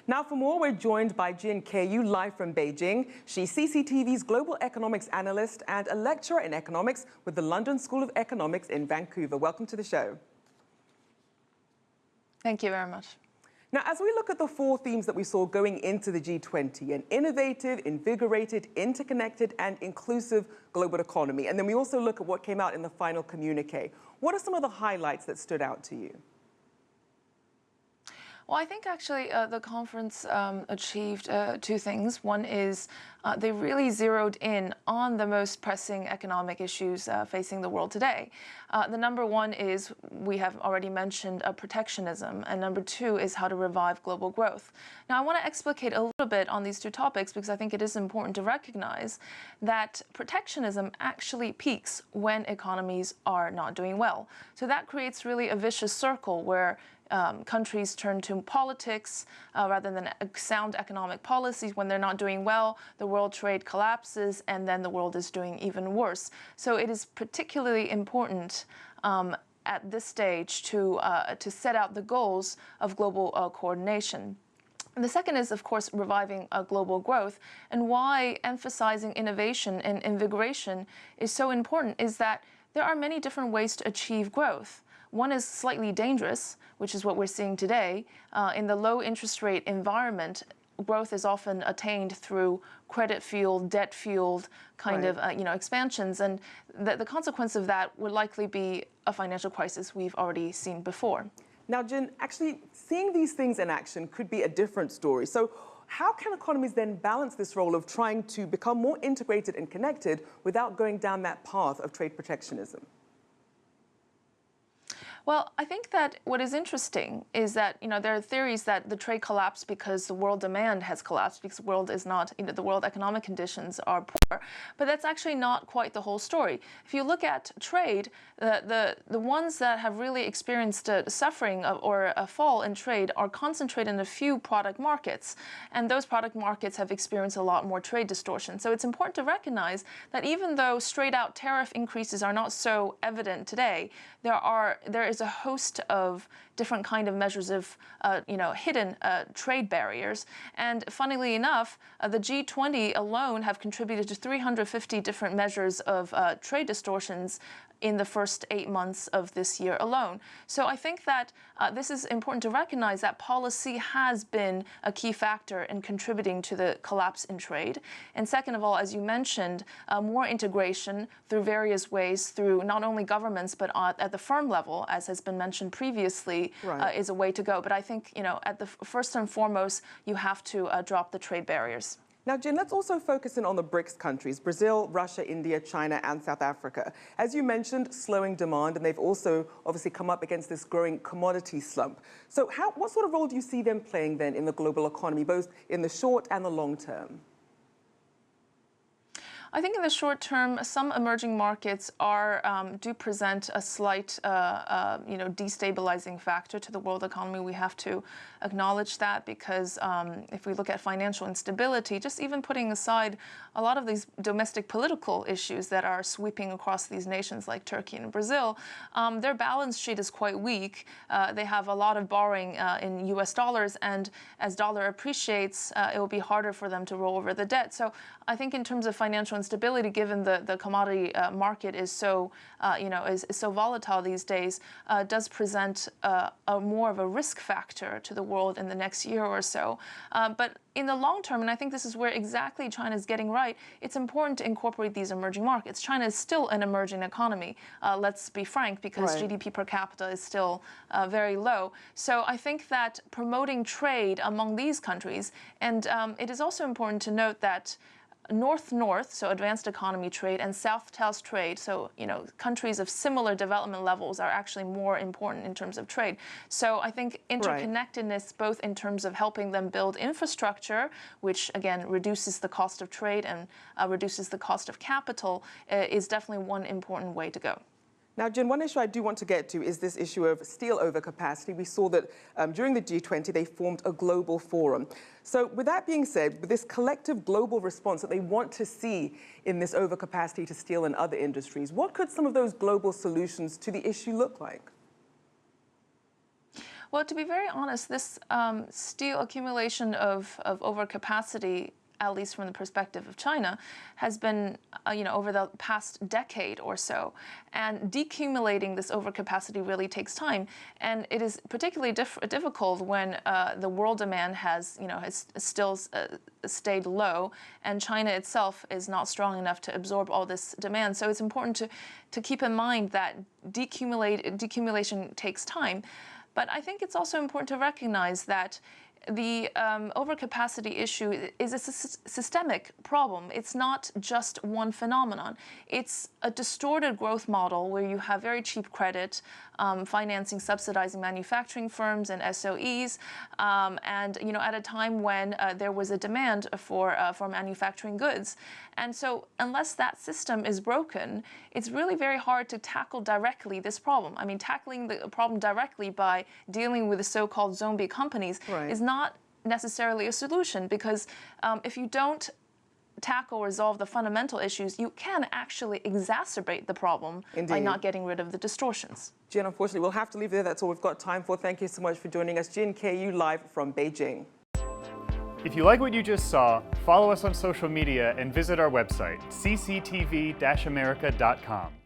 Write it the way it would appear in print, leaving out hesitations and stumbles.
Now, for more, we're joined by Jin Keiyu, live from Beijing. She's CCTV's global economics analyst and a lecturer in economics with the London School of Economics in Vancouver. Welcome to the show. Thank you very much. Now, as we look at the four themes that we saw going into the G20, an innovative, invigorated, interconnected and inclusive global economy, and then we also look at what came out in the final communique, what are some of the highlights that stood out to you? Well, I think actually the conference achieved two things. One is they really zeroed in on the most pressing economic issues facing the world today. The number one is, we have already mentioned, protectionism, and number two is how to revive global growth. Now, I want to explicate a little bit on these two topics because I think it is important to recognize that protectionism actually peaks when economies are not doing well. So that creates really a vicious circle where countries turn to politics rather than sound economic policies. When they're not doing well, the world trade collapses, and then the world is doing even worse. So it is particularly important at this stage to set out the goals of global coordination. And the second is, of course, reviving global growth. And why emphasizing innovation and invigoration is so important is that there are many different ways to achieve growth. One is slightly dangerous, which is what we're seeing today. In the low interest rate environment, growth is often attained through credit-fueled, debt-fueled kind of expansions. And the consequence of that would likely be a financial crisis we've already seen before. Now, Jin, actually seeing these things in action could be a different story. So how can economies then balance this role of trying to become more integrated and connected without going down that path of trade protectionism? Well, I think that what is interesting is that, there are theories that the trade collapsed because the world demand has collapsed, because the world is not, the world economic conditions are poor. But that's actually not quite the whole story. If you look at trade, the ones that have really experienced suffering or a fall in trade are concentrated in a few product markets. And those product markets have experienced a lot more trade distortion. So it's important to recognize that even though straight out tariff increases are not so evident today, there is a host of different kind of measures of, hidden trade barriers. And funnily enough, the G20 alone have contributed to 350 different measures of trade distortions in the first 8 months of this year alone. So I think that this is important to recognize that policy has been a key factor in contributing to the collapse in trade. And second of all, as you mentioned, more integration through various ways, through not only governments, but at the firm level, as has been mentioned previously, is a way to go. But I think, at the first and foremost, you have to drop the trade barriers. Now, Jin, let's also focus in on the BRICS countries, Brazil, Russia, India, China, and South Africa. As you mentioned, slowing demand, and they've also obviously come up against this growing commodity slump. So what sort of role do you see them playing then in the global economy, both in the short and the long term? I think in the short term, some emerging markets do present a slight, destabilizing factor to the world economy. We have to acknowledge that because if we look at financial instability, just even putting aside a lot of these domestic political issues that are sweeping across these nations like Turkey and Brazil, their balance sheet is quite weak. They have a lot of borrowing in US dollars, and as dollar appreciates, it will be harder for them to roll over the debt. So I think in terms of financial instability, given the commodity market is so, is so volatile these days, does present more of a risk factor to the world in the next year or so. But in the long term, and I think this is where exactly China is getting right, it's important to incorporate these emerging markets. China is still an emerging economy, let's be frank, because GDP per capita is still very low. So I think that promoting trade among these countries, and it is also important to note that North-North, so advanced economy trade, and South-South trade, so countries of similar development levels, are actually more important in terms of trade. So I think interconnectedness, both in terms of helping them build infrastructure, which again reduces the cost of trade and reduces the cost of capital, is definitely one important way to go. Now, Jin, one issue I do want to get to is this issue of steel overcapacity. We saw that during the G20, they formed a global forum. So with that being said, with this collective global response that they want to see in this overcapacity to steel and other industries, what could some of those global solutions to the issue look like? Well, to be very honest, this steel accumulation of overcapacity, at least from the perspective of China, has been, over the past decade or so. And decumulating this overcapacity really takes time. And it is particularly difficult when the world demand has still stayed low, and China itself is not strong enough to absorb all this demand. So it's important to keep in mind that decumulation takes time. But I think it's also important to recognize that the overcapacity issue is a systemic problem. It's not just one phenomenon. It's a distorted growth model where you have very cheap credit, financing, subsidizing manufacturing firms and SOEs, and at a time when there was a demand for manufacturing goods. And so unless that system is broken, it's really very hard to tackle directly this problem. I mean, tackling the problem directly by dealing with the so-called zombie companies is not necessarily a solution, because if you don't tackle, resolve the fundamental issues, you can actually exacerbate the problem by not getting rid of the distortions. Jian, unfortunately, we'll have to leave it there. That's all we've got time for. Thank you so much for joining us. Jian Keiyu live from Beijing. If you like what you just saw, follow us on social media and visit our website, cctv-america.com.